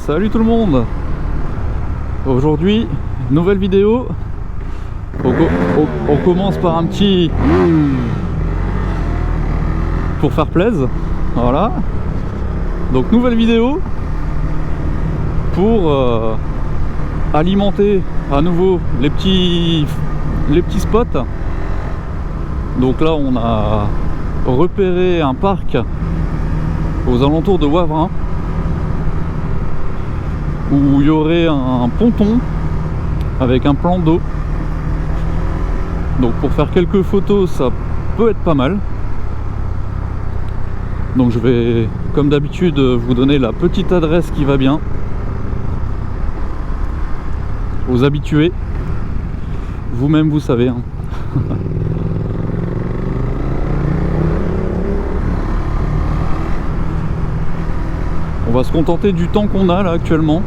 Salut tout le monde. Aujourd'hui, nouvelle vidéo. On commence par un petit pour faire plaisir. Voilà. Donc nouvelle vidéo pour alimenter à nouveau les petits spots. Donc là on a repéré un parc aux alentours de Wavrin où il y aurait un ponton avec un plan d'eau. Donc pour faire quelques photos ça peut être pas mal. Donc je vais comme d'habitude vous donner la petite adresse qui va bien aux habitués. Vous-même vous savez hein. On va se contenter du temps qu'on a là actuellement.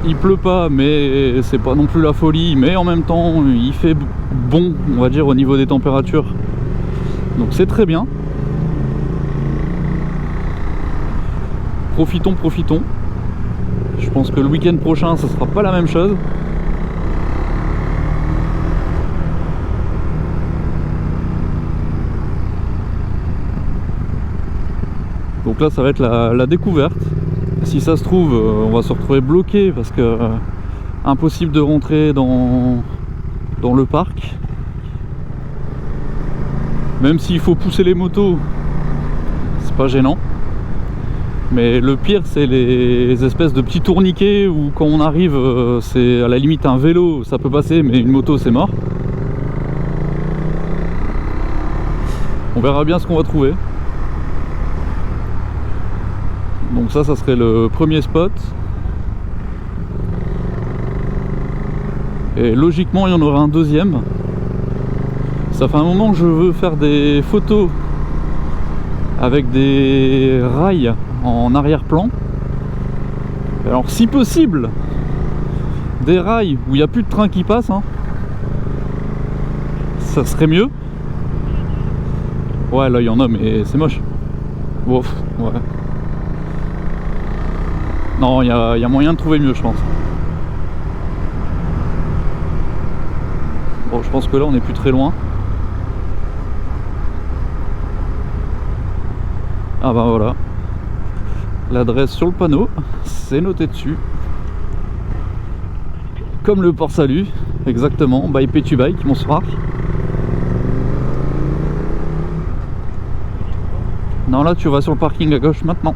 Il pleut pas mais c'est pas non plus la folie, mais en même temps il fait bon on va dire au niveau des températures, donc c'est très bien. Profitons. Je pense que le week-end prochain ça sera pas la même chose. Donc là ça va être la découverte. Si ça se trouve on va se retrouver bloqué parce que impossible de rentrer dans le parc. Même s'il faut pousser les motos, c'est pas gênant. Mais le pire c'est les espèces de petits tourniquets où quand on arrive c'est à la limite un vélo ça peut passer mais une moto c'est mort. On verra bien ce qu'on va trouver. Donc ça serait le premier spot. Et logiquement il y en aura un deuxième. Ça fait un moment que je veux faire des photos avec des rails en arrière-plan. Alors si possible des rails où il n'y a plus de train qui passe hein. Ça serait mieux. Ouais là il y en a mais c'est moche. Ouf, ouais. Non, il y a moyen de trouver mieux, je pense. Bon, je pense que là, on n'est plus très loin. Ah ben voilà. L'adresse sur le panneau, c'est noté dessus. Comme le port Salut, exactement. By P2 Bike, bonsoir. Non, là, tu vas sur le parking à gauche maintenant.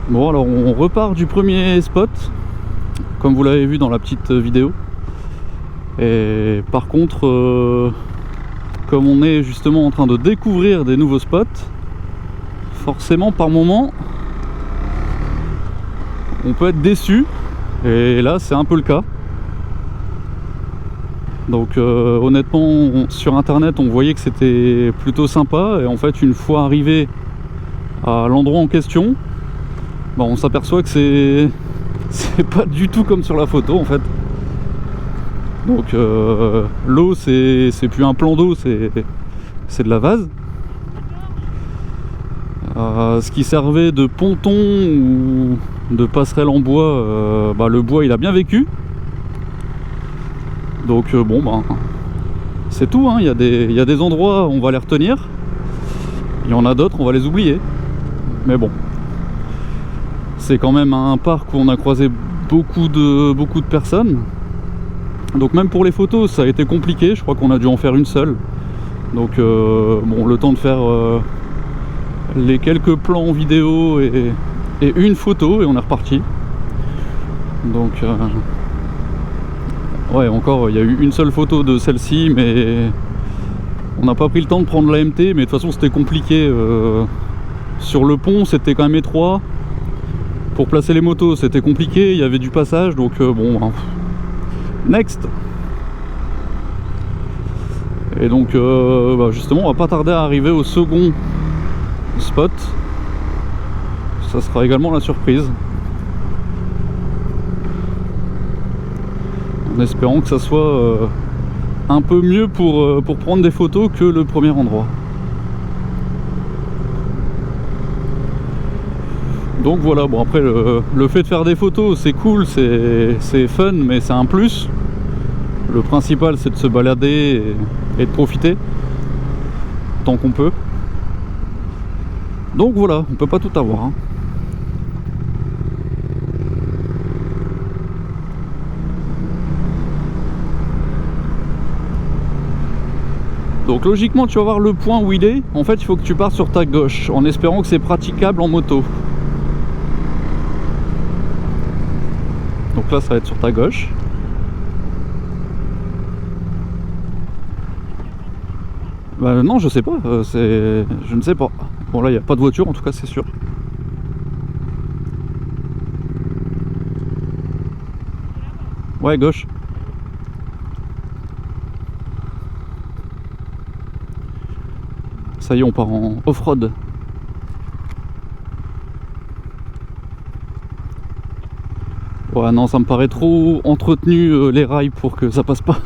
Bon alors on repart du premier spot comme vous l'avez vu dans la petite vidéo. Et par contre comme on est justement en train de découvrir des nouveaux spots, forcément par moment on peut être déçu, et là c'est un peu le cas. Donc honnêtement sur internet on voyait que c'était plutôt sympa, et en fait une fois arrivé à l'endroit en question, on s'aperçoit que c'est pas du tout comme sur la photo en fait. Donc l'eau c'est plus un plan d'eau, c'est de la vase. Ce qui servait de ponton ou de passerelle en bois, le bois il a bien vécu. Donc c'est tout hein. Il y a des endroits où on va les retenir, il y en a d'autres on va les oublier. Mais bon, c'est quand même un parc où on a croisé beaucoup de personnes. Donc même pour les photos ça a été compliqué, je crois qu'on a dû en faire une seule. Donc le temps de faire les quelques plans vidéo et une photo, et on est reparti. Donc ouais, encore il y a eu une seule photo de celle-ci, mais on n'a pas pris le temps de prendre la MT, mais de toute façon c'était compliqué. Sur le pont c'était quand même étroit. Pour placer les motos c'était compliqué, il y avait du passage, donc bon, next. Et donc justement on va pas tarder à arriver au second spot. Ça sera également la surprise, en espérant que ça soit un peu mieux pour prendre des photos que le premier endroit. Donc voilà, bon après le fait de faire des photos c'est cool, c'est fun, mais c'est un plus. Le principal c'est de se balader et de profiter tant qu'on peut. Donc voilà, on peut pas tout avoir, hein. Donc logiquement tu vas voir le point où il est. En fait il faut que tu pars sur ta gauche, en espérant que c'est praticable en moto. Donc là ça va être sur ta gauche. Bah non, je sais pas, je ne sais pas. Bon là il n'y a pas de voiture en tout cas, c'est sûr. Ouais, gauche. Ça y est, on part en off-road. Ouais, non, ça me paraît trop entretenu les rails pour que ça passe pas.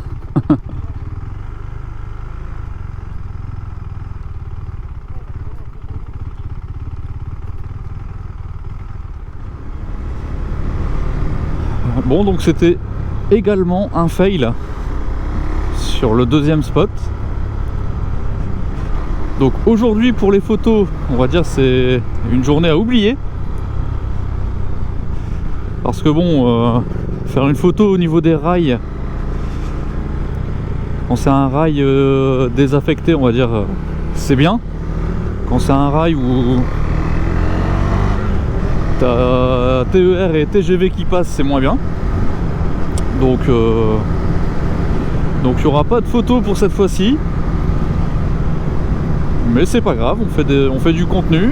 Bon, donc c'était également un fail sur le deuxième spot. Donc aujourd'hui pour les photos, on va dire c'est une journée à oublier. Parce que bon, faire une photo au niveau des rails, quand c'est un rail désaffecté, on va dire, c'est bien. Quand c'est un rail où t'as TER et TGV qui passent, c'est moins bien. Donc il n'y aura pas de photo pour cette fois-ci. Mais c'est pas grave, on fait du contenu,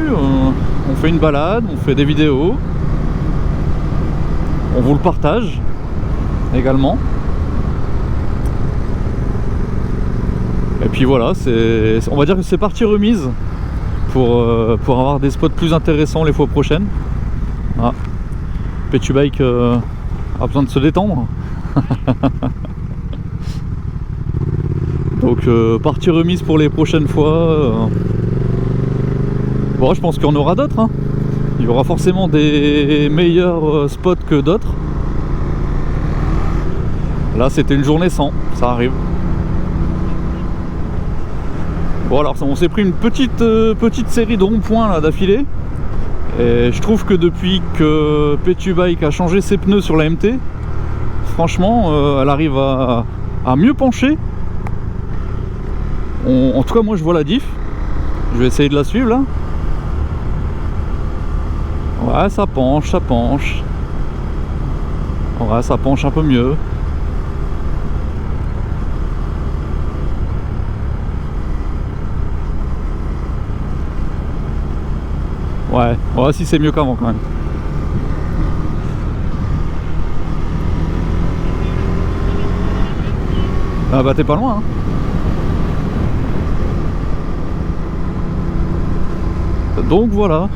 on fait une balade, on fait des vidéos. On vous le partage également. Et puis voilà, on va dire que c'est partie remise pour avoir des spots plus intéressants les fois prochaines. Ah, Petubike a besoin de se détendre. Donc partie remise pour les prochaines fois. Bon, je pense qu'il y en aura d'autres, hein. Il y aura forcément des meilleurs spots que d'autres. Là c'était une journée sans, ça arrive. Bon alors on s'est pris une petite série de ronds-points là d'affilée. Et je trouve que depuis que Petubike a changé ses pneus sur la MT, franchement elle arrive à mieux pencher. En tout cas moi je vois la diff. Je vais essayer de la suivre là. Ouais, ça penche, ça penche. Ouais, ça penche un peu mieux. Ouais, ouais, si c'est mieux qu'avant quand même. Ah bah t'es pas loin, hein. Donc voilà.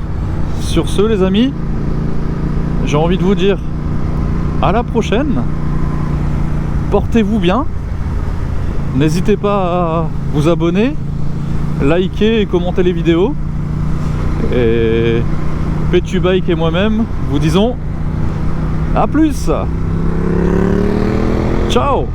Sur ce les amis, j'ai envie de vous dire à la prochaine. Portez-vous bien. N'hésitez pas à vous abonner, liker et commenter les vidéos. Et Petubike et moi-même vous disons à plus. Ciao.